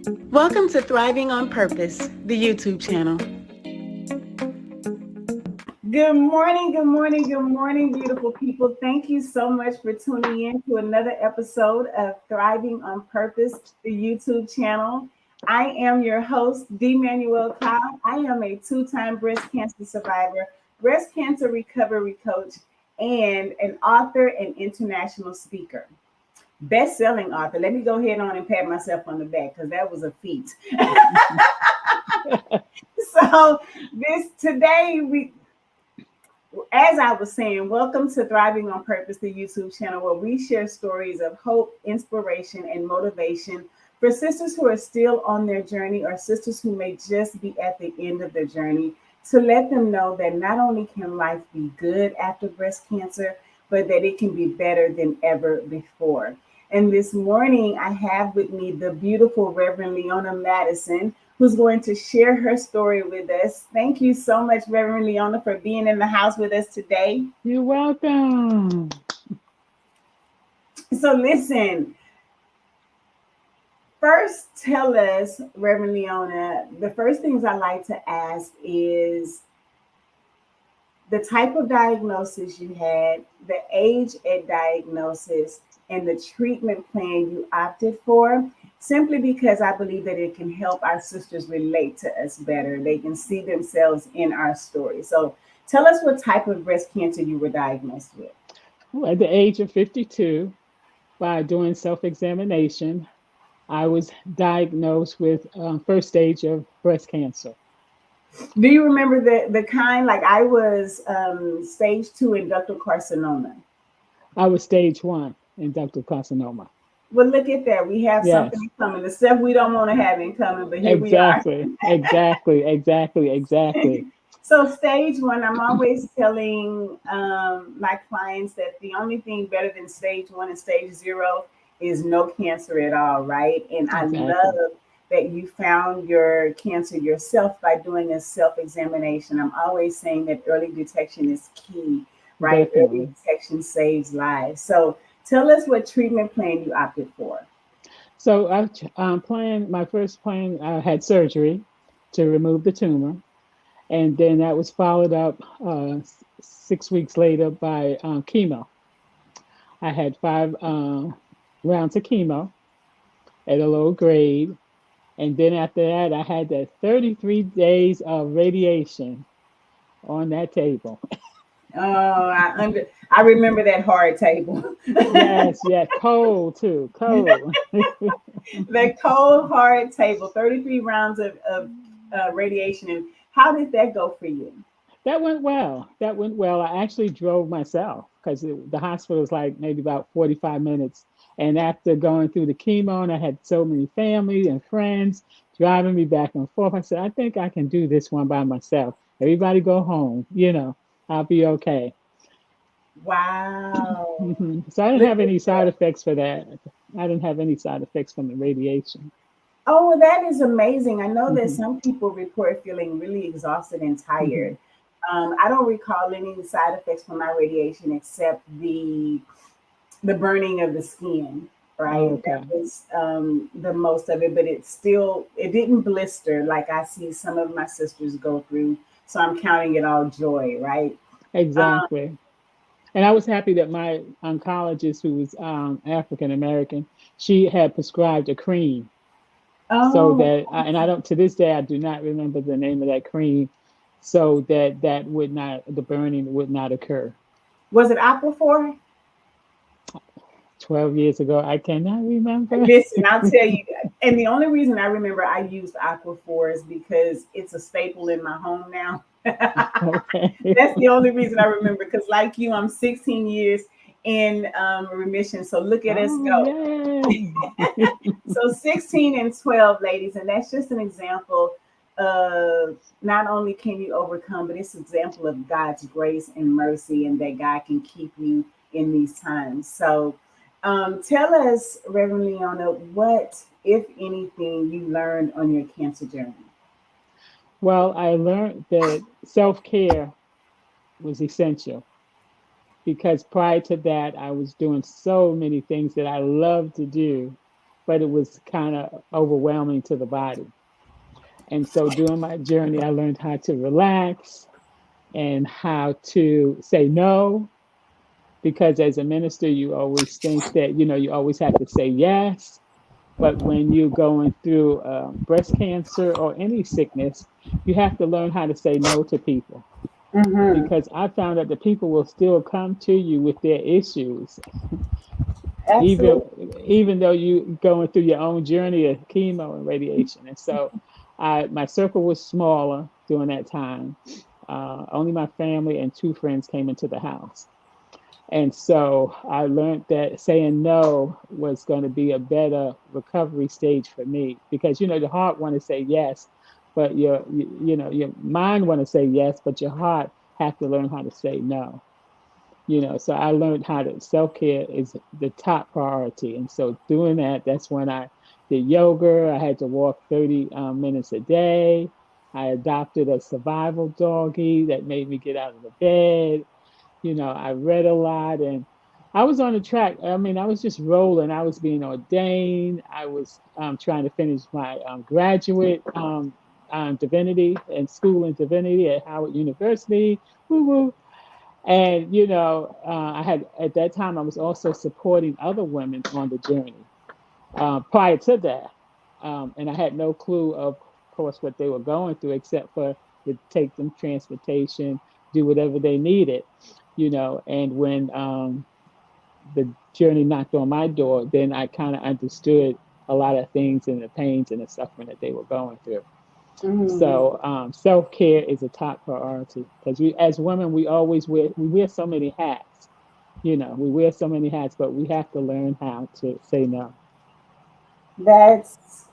Welcome to Thriving on Purpose, the YouTube channel. Good morning, beautiful people. Thank you so much for tuning in to another episode of Thriving on Purpose, the YouTube channel. I am your host, D. Manuel Cobb. I am a two-time breast cancer survivor, breast cancer recovery coach, and an author and international speaker. Best-selling author. Let me go ahead on and pat myself on the back because that was a feat. So as I was saying, welcome to Thriving on Purpose, the YouTube channel, where we share stories of hope, inspiration, and motivation for sisters who are still on their journey or sisters who may just be at the end of their journey, to let them know that not only can life be good after breast cancer, but that it can be better than ever before. And this morning, I have with me the beautiful Reverend Leona Madison, who's going to share her story with us. Thank you so much, Reverend Leona, for being in the house with us today. You're welcome. So listen, first tell us, Reverend Leona, the first things I like to ask is the type of diagnosis you had, the age at diagnosis, and the treatment plan you opted for, simply because I believe that it can help our sisters relate to us better. They can see themselves in our story. So tell us what type of breast cancer you were diagnosed with. Well, at the age of 52, by doing self-examination, I was diagnosed with first stage of breast cancer. Do you remember the kind? Like I was stage 2 inductal carcinoma. I was stage 1 inductive carcinoma. Well, look at that. We have something Yes, in common. The stuff we don't want to have in common, but here we are. exactly. So stage 1, I'm always telling my clients that the only thing better than stage 1 and stage 0 is no cancer at all, right? And I Exactly. love that you found your cancer yourself by doing a self-examination. I'm always saying that early detection is key, right? Early Definitely. detection saves lives. So tell us what treatment plan you opted for. So my first plan, I had surgery to remove the tumor. And then that was followed up 6 weeks later by chemo. I had 5 rounds of chemo at a low grade. And then after that, I had that 33 days of radiation on that table. Oh, I remember that hard table. Yes, cold too, cold. That cold, hard table, 33 rounds of radiation. And how did that go for you? That went well. That went well. I actually drove myself because the hospital was like maybe about 45 minutes. And after going through the chemo, and I had so many family and friends driving me back and forth, I said, I think I can do this one by myself. Everybody go home, I'll be okay. Wow. So I didn't Look have at any side that. effects for that. I didn't have any side effects from the radiation. Oh, well, that is amazing. I know that Hmm some people report feeling really exhausted and tired. hmm I don't recall any side effects from my radiation except the burning of the skin, right? That Okay. was the most of it, but it didn't blister like I see some of my sisters go through. So I'm counting it all joy, right? Um, Exactly. And I was happy that my oncologist, who was African American, she had prescribed a cream so oh, that, and I don't, to this day, I do not remember the name of that cream, so that the burning would not occur. was it Aquaphor? 12 years ago, I cannot remember. Listen, I'll tell you, and the only reason I remember I used Aquaphor is because it's a staple in my home now. Okay. That's the only reason I remember. Because, like you, I'm 16 years in remission. So look at us Oh, go. yay. So 16 and 12, ladies, and that's just an example of not only can you overcome, but it's an example of God's grace and mercy, and that God can keep you in these times. So, tell us, Reverend Leona, what, if anything, you learned on your cancer journey. Well, I learned that self care was essential because prior to that, I was doing so many things that I love to do, but it was kind of overwhelming to the body. And so during my journey, I learned how to relax and how to say no, because as a minister, you always think that, you always have to say yes. But when you're going through breast cancer or any sickness, you have to learn how to say no to people, Mm-hmm. because I found that the people will still come to you with their issues, even Absolutely. even though you going through your own journey of chemo and radiation. And so, my circle was smaller during that time. Only my family and two friends came into the house. And so I learned that saying no was going to be a better recovery stage for me, because the heart want to say yes, but your mind want to say yes, but your heart have to learn how to say no. So I learned how to self-care is the top priority. And so doing that, that's when I did yoga. I had to walk 30 minutes a day. I adopted a survival doggy that made me get out of the bed. I read a lot, and I was on the track. I mean, I was just rolling. I was being ordained. I was trying to finish my graduate divinity and school in divinity at Howard University. Woo woo. And, I had, at that time, I was also supporting other women on the journey prior to that. And I had no clue, of course, what they were going through, except for to take them transportation, do whatever they needed. And when the journey knocked on my door, then I kind of understood a lot of things and the pains and the suffering that they were going through. Mm-hmm. So self-care is a top priority, because we, as women, we wear so many hats. We wear so many hats, but we have to learn how to say no. That's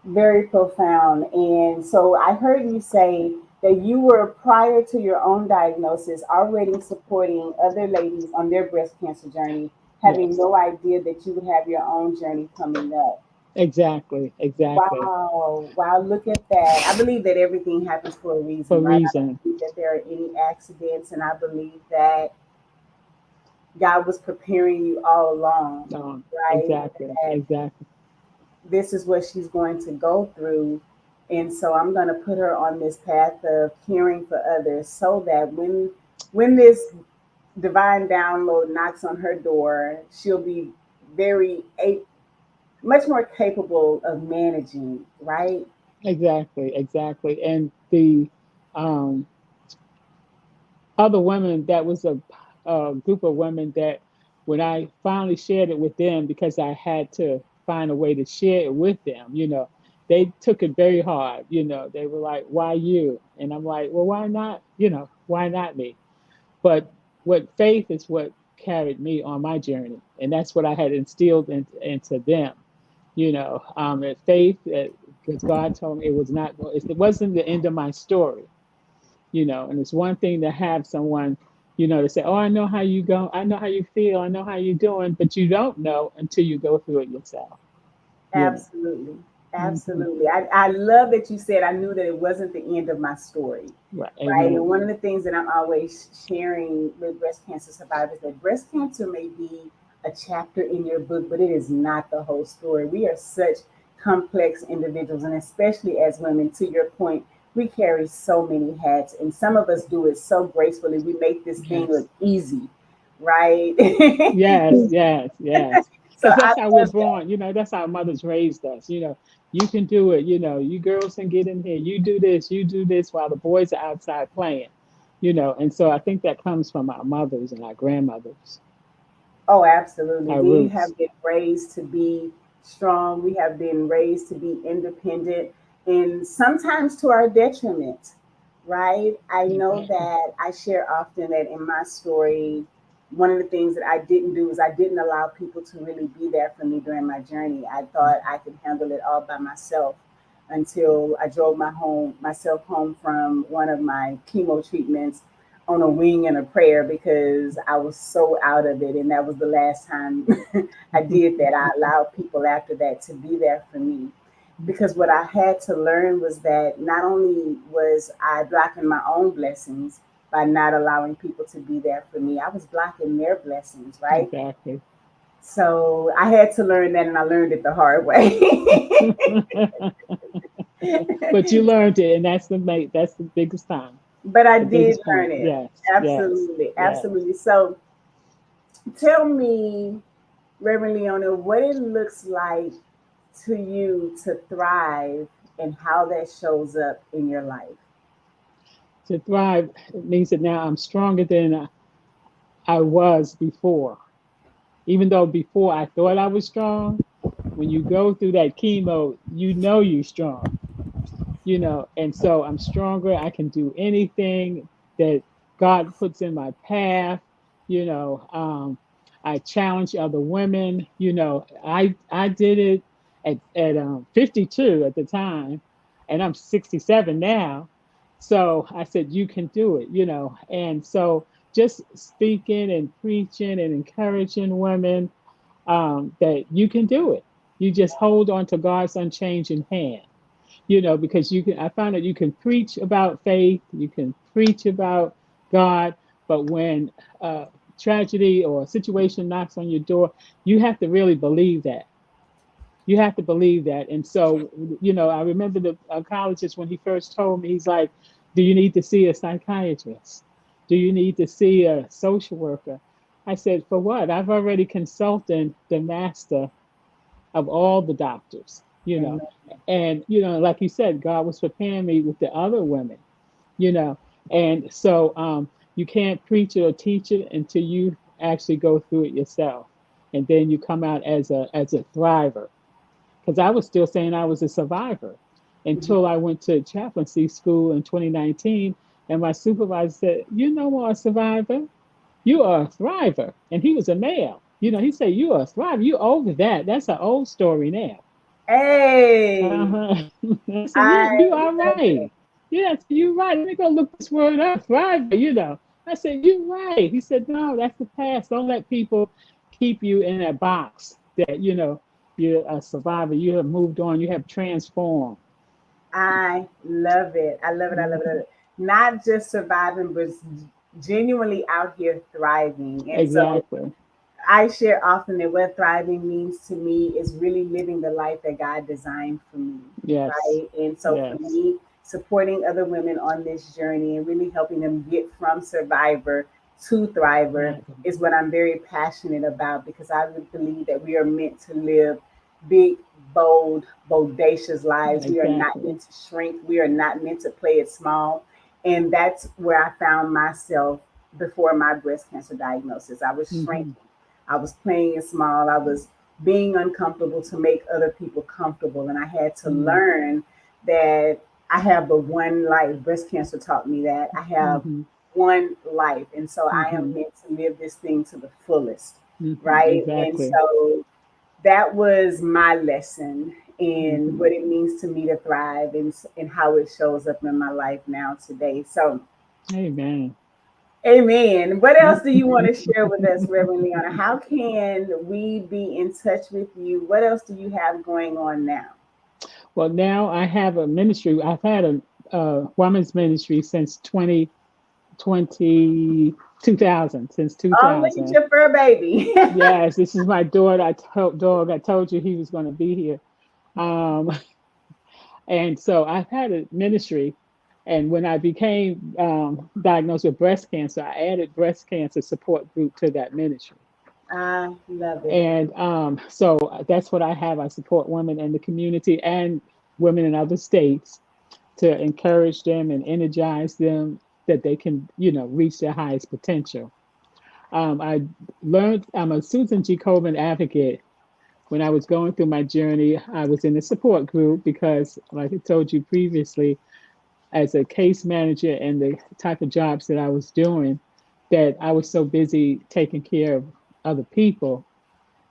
very profound. And so I heard you say that you were, prior to your own diagnosis, already supporting other ladies on their breast cancer journey, having Yes, no idea that you would have your own journey coming up. exactly, exactly. Wow, wow, look at that. I believe that everything happens for a For a reason, right? I don't reason. believe that there are any accidents, and I believe that God was preparing you all along, right? Exactly, That exactly. this is what she's going to go through. And so I'm going to put her on this path of caring for others, so that when this divine download knocks on her door, she'll be very much more capable of managing, right? Exactly, exactly. And the um, other women, that was a group of women that when I finally shared it with them, because I had to find a way to share it with them, they took it very hard. They were like, why you? And I'm like, well, why not? Why not me? But what faith is what carried me on my journey. And that's what I had instilled into them. That faith, because God told me it was not, it wasn't the end of my story. And it's one thing to have someone, to say, oh, I know how you go, I know how you feel, I know how you're doing, but you don't know until you go through it yourself. you know Absolutely. hmm Absolutely. I love that you said I knew that it wasn't the end of my story. right, Right. amen. And one of the things that I'm always sharing with breast cancer survivors, that breast cancer may be a chapter in your book, but it is not the whole story. We are such complex individuals, and especially as women, to your point, we carry so many hats, and some of us do it so gracefully. We make this thing Yes, look easy, right? yes, yes, yes. So Because I that's how we're love that. born. That's how our mothers raised us. You can do it. You girls can get in here. You do this, while the boys are outside playing. And so I think that comes from our mothers and our grandmothers, Oh, absolutely. our We roots. have been raised to be strong. We have been raised to be independent, and sometimes to our detriment, right? I know Exactly. that I share often that in my story, one of the things that I didn't do is I didn't allow people to really be there for me during my journey. I thought I could handle it all by myself until I drove myself home from one of my chemo treatments on a wing and a prayer, because I was so out of it. And that was the last time I did that. I allowed people after that to be there for me. Because what I had to learn was that not only was I blocking my own blessings by not allowing people to be there for me, I was blocking their blessings, right? Exactly. So I had to learn that, and I learned it the hard way. But you learned it, and that's the biggest time, But I the did biggest learn point. it. Yes, yes, Absolutely. yes. Absolutely. So tell me, Reverend Leona, what it looks like to you to thrive and how that shows up in your life. To thrive, it means that now I'm stronger than I was before. Even though before I thought I was strong, when you go through that chemo, you know you're strong, and so I'm stronger. I can do anything that God puts in my path. you know um, I challenge other women. I did it at 52 at the time, and I'm 67 now. So I said, you can do it. And so just speaking and preaching and encouraging women, that you can do it. You just hold on to God's unchanging hand, because I found that you can preach about faith, you can preach about God, but when tragedy or a situation knocks on your door, you have to really believe that. You have to believe that. And so, I remember the oncologist when he first told me, he's like, do you need to see a psychiatrist? Do you need to see a social worker? I said, for what? I've already consulted the master of all the doctors, Amen. and like you said, God was preparing me with the other women, you know, and so you can't preach it or teach it until you actually go through it yourself, and then you come out as a thriver. Because I was still saying I was a survivor Mhm. until I went to chaplaincy school in 2019, and my supervisor said, "You no more a survivor, you are a thriver." And he was a male. He said, "You are a thriver. You over that. That's an old story now." Hey, Uh-huh. I said, I you all love right. it. Yeah, I said, you're right. Let me go look this word up. Thriver. I said, you're right. He said, no, that's the past. Don't let people keep you in a box that, you're a survivor. You have moved on. You have transformed. I love it. I love it. I love it. I love Mhm. it. Not just surviving, but genuinely out here thriving. And so Exactly. I share often that what thriving means to me is really living the life that God designed for me, Yes. right? And so for Yes. me, supporting other women on this journey and really helping them get from survivor to thriver Thriver. is what I'm very passionate about because I would believe that we are meant to live big, bold, bodacious lives. We are not Exactly. meant to shrink. We are not meant to play it small. And that's where I found myself before my breast cancer diagnosis. I was shrinking. Hmm. I was playing it small. I was being uncomfortable to make other people comfortable. And I had to Hmm. learn that I have but one life. Breast cancer taught me that I have Hmm. one life. And so I am Hmm. meant to live this thing to the fullest. Hmm. Right. And Exactly. so that was my lesson in Hmm. what it means to me to thrive and how it shows up in my life now today. So Amen. amen. What else do you want to share with us, Reverend Leona? How can we be in touch with you? What else do you have going on now? Well, now I have a ministry. I've had a women's ministry since 2000, since Oh, look at 2000. your fur baby. Yes, this is my daughter. I told you he was going to be here. Um, and so I've had a ministry. And when I became diagnosed with breast cancer, I added breast cancer support group to that ministry. I love it. And so that's what I have. I support women in the community and women in other states to encourage them and energize them that they can, reach their highest potential. I learned I'm a Susan G. Komen advocate. When I was going through my journey, I was in a support group because, like I told you previously, as a case manager and the type of jobs that I was doing, that I was so busy taking care of other people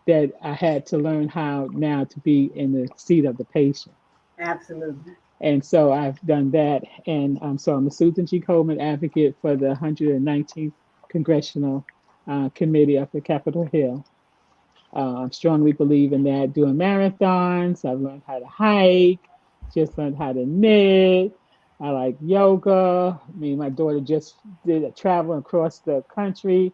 that I had to learn how now to be in the seat of the patient. Absolutely. And so I've done that. And so I'm a Susan G. Komen advocate for the 119th Congressional Committee up at Capitol Hill. I strongly believe in that. Doing marathons, I've learned how to hike, just learned how to knit. I like yoga. I mean, my daughter just did a travel across the country.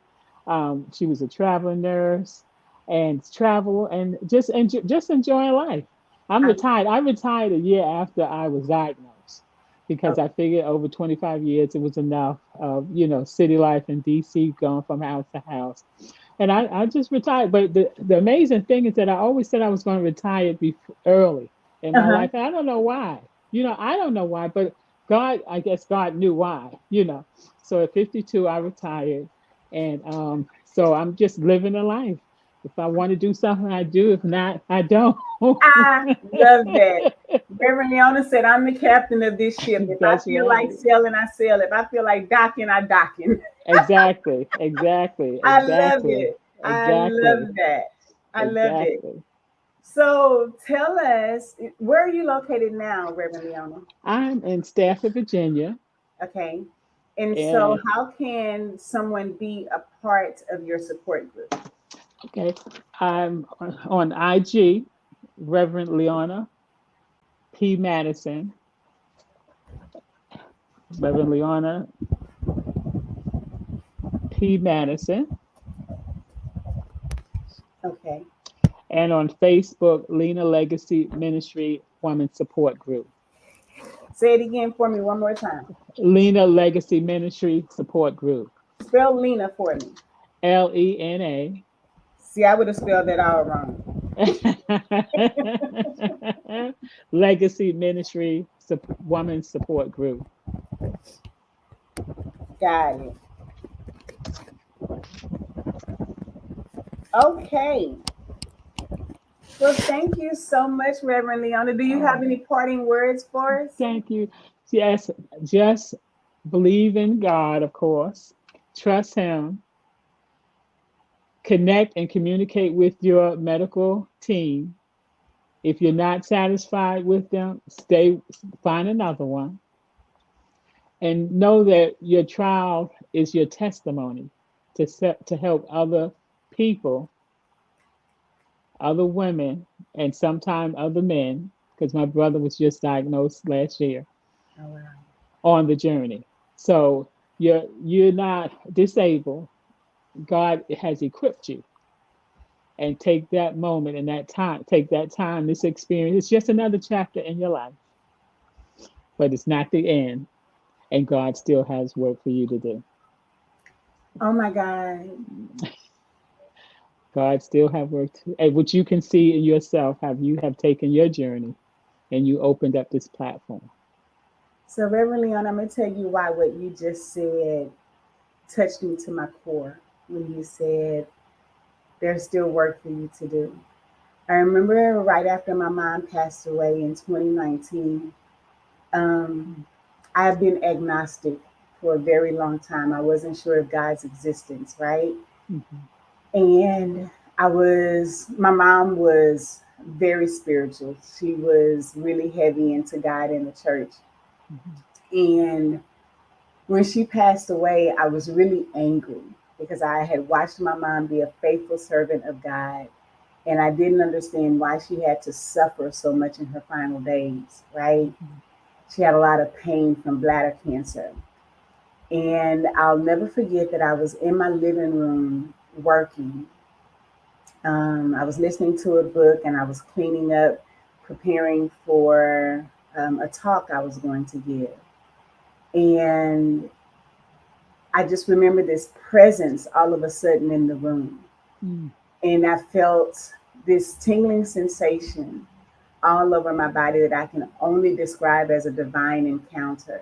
She was a travel nurse. and travel and just enjoying life. I'm I, retired. I retired a year after I was diagnosed because I figured over 25 years it was enough of, city life in DC, going from house to house. And I just retired. But the amazing thing is that I always said I was going to retire early in my uh-huh. life. And I don't know why. I don't know why, but I guess God knew why. So at 52, I retired. And so I'm just living a life. If I want to do something, I do. If not, I don't. I love that. Reverend Leona said, I'm the captain of this ship. If I That's feel like right. sailing, I sail. If I feel like docking, I docking. Exactly. Exactly. I love Exactly. it. I Exactly. love that. I love it. Exactly. So tell us, where are you located now, Reverend Leona? I'm in Stafford, Virginia, Okay. And so, and how can someone be a part of your support group? okay, I'm on IG, Reverend Leona P. Madison, Reverend Leona P. Madison, Okay. and on Facebook, Lena Legacy Ministry Women Support Group. Say it again for me one more time. Lena Legacy Ministry Support Group. Spell Lena for me. LENA. See, I would have spelled that all wrong. Legacy Ministry Women Support Group. Got it. Okay. Well, thank you so much, Reverend Leona. Do you have Oh, any parting words for us? thank you. Yes, just believe in God, of course. Trust Him. Connect and communicate with your medical team. If you're not satisfied with them, find another one. And know that your trial is your testimony to help other people, other women, and sometimes other men, because my brother was just diagnosed last year, Oh, wow. on the journey. So you're not disabled. God has equipped you. And take that moment and take that time, this experience. It's just another chapter in your life, but it's not the end. And God still has work for you to do. Oh my God. God still have work to, and what you can see in yourself, have you have taken your journey and you opened up this platform. So, Reverend Leon, I'm going to tell you why what you just said touched me to my core when you said there's still work for you to do. I remember right after my mom passed away in 2019, um, I have been agnostic for a very long time. I wasn't sure of God's existence, right? Mhm. And my mom was very spiritual. She was really heavy into God and the church. Mhm. And when she passed away, I was really angry because I had watched my mom be a faithful servant of God. And I didn't understand why she had to suffer so much in her final days, right? Mhm. She had a lot of pain from bladder cancer. And I'll never forget that I was in my living room working. I was listening to a book and I was cleaning up, preparing for a talk I was going to give. And I just remember this presence all of a sudden in the room. Mhm. And I felt this tingling sensation all over my body that I can only describe as a divine encounter.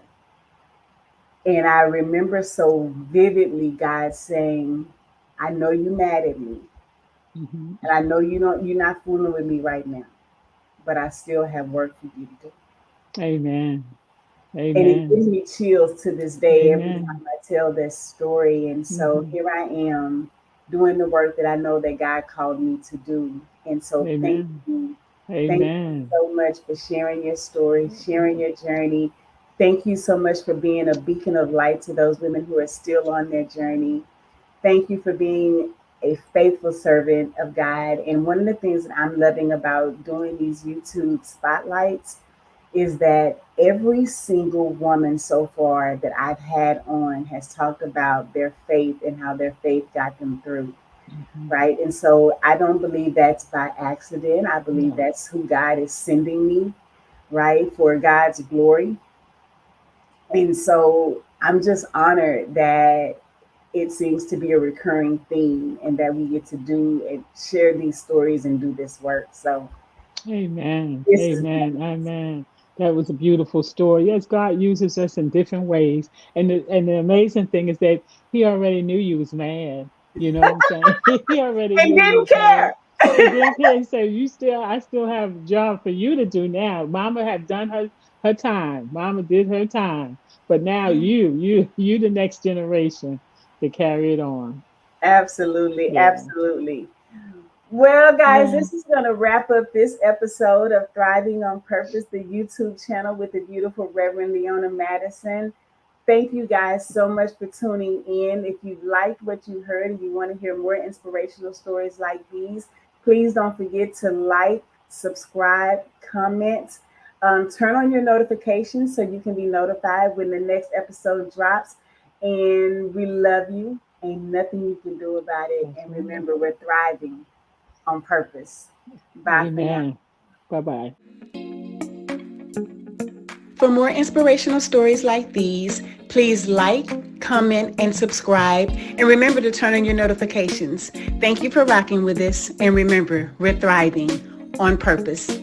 And I remember so vividly God saying, I know you're mad at me. Mhm. And I know you're not fooling with me right now, but I still have work for you to do. Amen. And it Amen. gives me chills to this day every Amen. time I tell this story. And so Mhm. here I am doing the work that I know that God called me to do. And so thank Amen. you. Thank you Amen. so much for sharing your story, sharing your journey. Thank you so much for being a beacon of light to those women who are still on their journey. Thank you for being a faithful servant of God. And one of the things that I'm loving about doing these YouTube spotlights is that every single woman so far that I've had on has talked about their faith and how their faith got them through. right? And so I don't believe that's by accident. I believe No. that's who God is sending me, right, for God's glory. And so I'm just honored that it seems to be a recurring theme and that we get to do and share these stories and do this work. So Amen. this is Amen. Amen. That was a beautiful story. Yes, God uses us in different ways. And the amazing thing is that he already knew you was mad. You know what I'm saying? He already and knew you didn't was mad. care. He didn't care. He said, I still have a job for you to do now. Mama had done her time. Mama did her time. But now you the next generation to carry it on. Absolutely, Yeah. absolutely. Well, guys, Yeah. this is going to wrap up this episode of Thriving on Purpose, the YouTube channel with the beautiful Reverend Leona Madison. Thank you guys so much for tuning in. If you liked what you heard and you want to hear more inspirational stories like these, please don't forget to like, subscribe, comment, turn on your notifications so you can be notified when the next episode drops. And we love you. Ain't nothing you can do about it. That's And right. remember, we're thriving on purpose. Bye for now. Amen. Bye-bye. For more inspirational stories like these, please like, comment, and subscribe. And remember to turn on your notifications. Thank you for rocking with us. And remember, we're thriving on purpose.